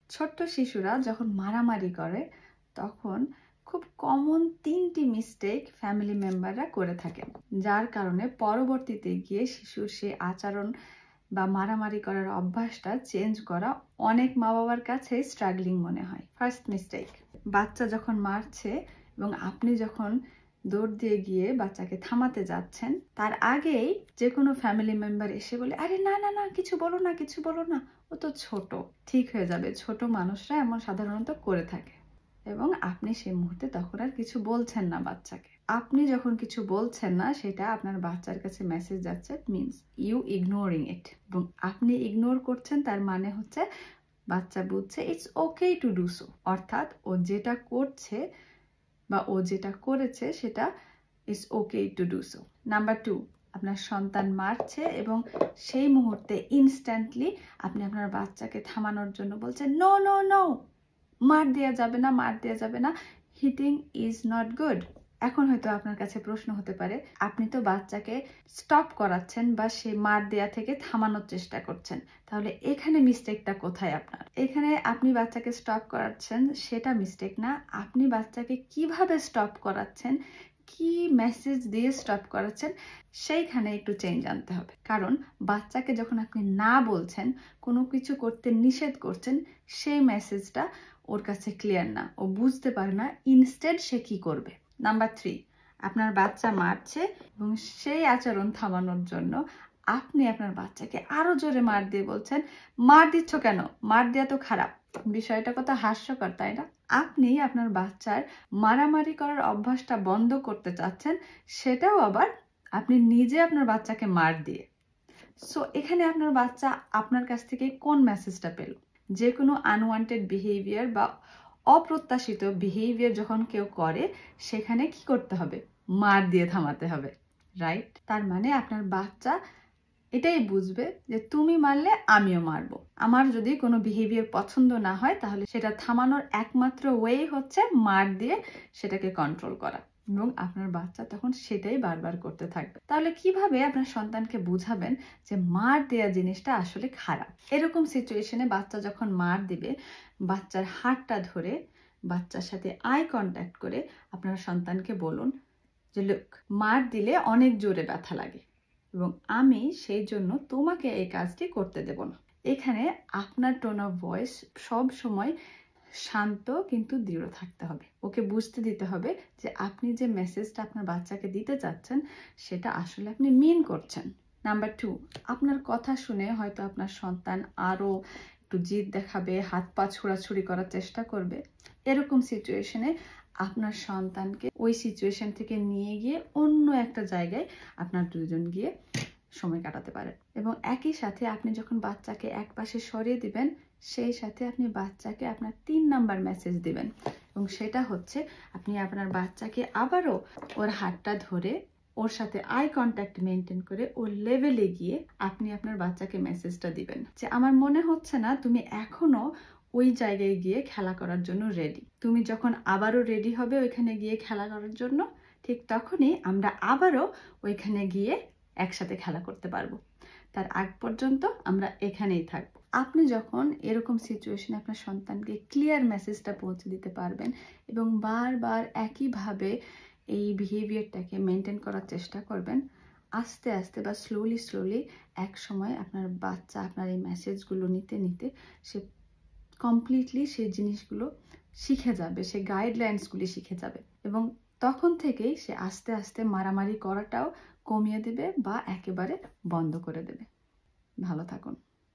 ছোট্ট শিশুরা যখন মারামারি করে তখন খুব কমন 3টি মিস্টেক ফ্যামিলি মেম্বাররা করে থাকেন, যার কারণে পরবর্তীতে গিয়ে শিশুর সেই আচরণ বা মারামারি করার অভ্যাসটা চেঞ্জ করা অনেক মা বাবার কাছে স্ট্রাগলিং মনে হয়। ফার্স্ট মিস্টেক, বাচ্চা যখন মারছে এবং আপনি যখন দৌড় দিয়ে গিয়ে বাচ্চাকে থামাতে যাচ্ছেন, তার আগেই যে কোনো ফ্যামিলি মেম্বার এসে বলে, আরে না না না, কিছু বলো না, কিছু বলো না, ও তো ছোট, ঠিক হয়ে যাবে। ছোট মানুষরা এমন সাধারণত করে থাকে এবং আপনি সেই মুহূর্তে তখন আর কিছু বলছেন না বাচ্চাকে। আপনি যখন কিছু বলছেন না, সেটা আপনার বাচ্চার কাছে মেসেজ যাচ্ছে, মিনস ইউ ইগনোরিং ইট। এবং আপনি ইগনোর করছেন, তার মানে হচ্ছে বাচ্চা বুঝছে it's okay to do so, অর্থাৎ ও যেটা করছে বা ও যেটা করেছে সেটা it's okay to do so. Number 2, আপনার সন্তান মারছে এবং সেই মুহূর্তে ইনস্ট্যান্টলি আপনি আপনার বাচ্চাকে থামানোর জন্য বলছেন, নো নো নো, মার দেওয়া যাবে না, মার দেওয়া যাবে না, হিটিং ইজ নট গুড। এখন হয়তো আপনার কাছে প্রশ্ন হতে পারে, আপনি তো বাচ্চাকে স্টপ করাচ্ছেন বা সে মার দেয়া থেকে থামানোর চেষ্টা করছেন, তাহলে এখানে মিস্টেকটা কোথায় আপনার? এখানে আপনি বাচ্চাকে স্টপ করাচ্ছেন সেটা মিস্টেক না, আপনি বাচ্চাকে কিভাবে স্টপ করাচ্ছেন, কি মেসেজ দিয়ে স্টপ করাচ্ছেন, সেইখানে একটু চেঞ্জ আনতে হবে। কারণ বাচ্চাকে যখন আপনি না বলছেন, কোনো কিছু করতে নিষেধ করছেন, সেই মেসেজটা ওর কাছে ক্লিয়ার না, ও বুঝতে পারে না ইনস্টেড সে কি করবে। নাম্বার 3, আপনার বাচ্চা মারছে এবং সেই আচরণ থামানোর জন্য আপনি আপনার বাচ্চাকে আরো জোরে মার দিয়ে বলছেন, মার দিচ্ছ কেন, মার দেওয়া তো খারাপ। বিষয়টা কত হাস্যকর, তাই না? আপনি আপনার বাচ্চার মারামারি করার অভ্যাসটা বন্ধ করতে চাচ্ছেন, সেটাও আবার আপনি নিজে আপনার বাচ্চাকে মার দিয়ে। সো এখানে আপনার বাচ্চা আপনার কাছ থেকে কোন মেসেজটা পেল? যে কোনো আনওয়ান্টেড বিহেভিয়ার বা অপ্রত্যাশিত বিহেভিয়ার যখন কেউ করে, সেখানে কি করতে হবে? মার দিয়ে থামাতে হবে, রাইট? তার মানে আপনার বাচ্চা এটাই বুঝবে যে তুমি মারলে আমিও মারবো। আমার যদি কোনো বিহেভিয়ার পছন্দ না হয়, তাহলে সেটা থামানোর একমাত্র ওয়ে হচ্ছে মার দিয়ে সেটাকে কন্ট্রোল করা, এবং আপনার বাচ্চা তখন সেটাই বারবার করতে থাকবে। তাহলে কিভাবে আপনার সন্তানকে বুঝাবেন যে মার দেয়া জিনিসটা আসলে খারাপ? এরকম সিচুয়েশনে বাচ্চা যখন মার দিবে, বাচ্চার হাতটা ধরে বাচ্চার সাথে আই কন্ট্যাক্ট করে আপনার সন্তানকে বলুন যে, লুক, মার দিলে অনেক জোরে ব্যথা লাগে এবং আমি সেই জন্য তোমাকে এই কাজটি করতে দেব না। এখানে আপনার টোন অফ ভয়েস সব সময় শান্ত কিন্তু দৃঢ় থাকতে হবে। ওকে বুঝতে দিতে হবে যে আপনি যে মেসেজটা আপনার বাচ্চাকে দিতে চাচ্ছেন, সেটা আসলে আপনি মিন করছেন। নাম্বার 2, আপনার কথা শুনে হয়তো আপনার সন্তান আরো একটু জিদ দেখাবে, হাত পা ছোড়াছুড়ি করার চেষ্টা করবে। এরকম সিচুয়েশনে আপনার সন্তানকে ওই সিচুয়েশন থেকে নিয়ে গিয়ে অন্য একটা জায়গায় আপনার দুজন গিয়ে সময় কাটাতে পারেন। এবং একই সাথে আপনি যখন বাচ্চাকে এক পাশে সরিয়ে দিবেন, সেই সাথে আপনি বাচ্চাকে আপনার 3 নাম্বার মেসেজ দিবেন, এবং সেটা হচ্ছে আপনি আপনার বাচ্চাকে আবারও ওর হাতটা ধরে ওর সাথে আই কন্ট্যাক্ট মেনটেন করে ওর লেভেলে গিয়ে আপনি আপনার বাচ্চাকে মেসেজটা দিবেন যে, আমার মনে হচ্ছে না তুমি এখনো ওই জায়গায় গিয়ে খেলা করার জন্য রেডি। তুমি যখন আবারও রেডি হবে ওইখানে গিয়ে খেলা করার জন্য, ঠিক তখনই আমরা আবারও ওইখানে গিয়ে একসাথে খেলা করতে পারবো। তার আগ পর্যন্ত আমরা এখানেই থাকবো। আপনি যখন এরকম সিচুয়েশনে আপনার সন্তানকে ক্লিয়ার মেসেজটা পৌঁছে দিতে পারবেন এবং বারবার একইভাবে এই বিহেভিয়ারটাকে মেনটেন করার চেষ্টা করবেন, আস্তে আস্তে বা স্লোলি এক সময় আপনার বাচ্চা আপনার এই মেসেজগুলো নিতে নিতে সে কমপ্লিটলি সেই জিনিসগুলো শিখে যাবে, সে গাইডলাইন্সগুলি শিখে যাবে, এবং তখন থেকেই সে আস্তে আস্তে মারামারি করাটাও কমিয়ে দেবে বা একেবারে বন্ধ করে দেবে। ভালো থাকুন।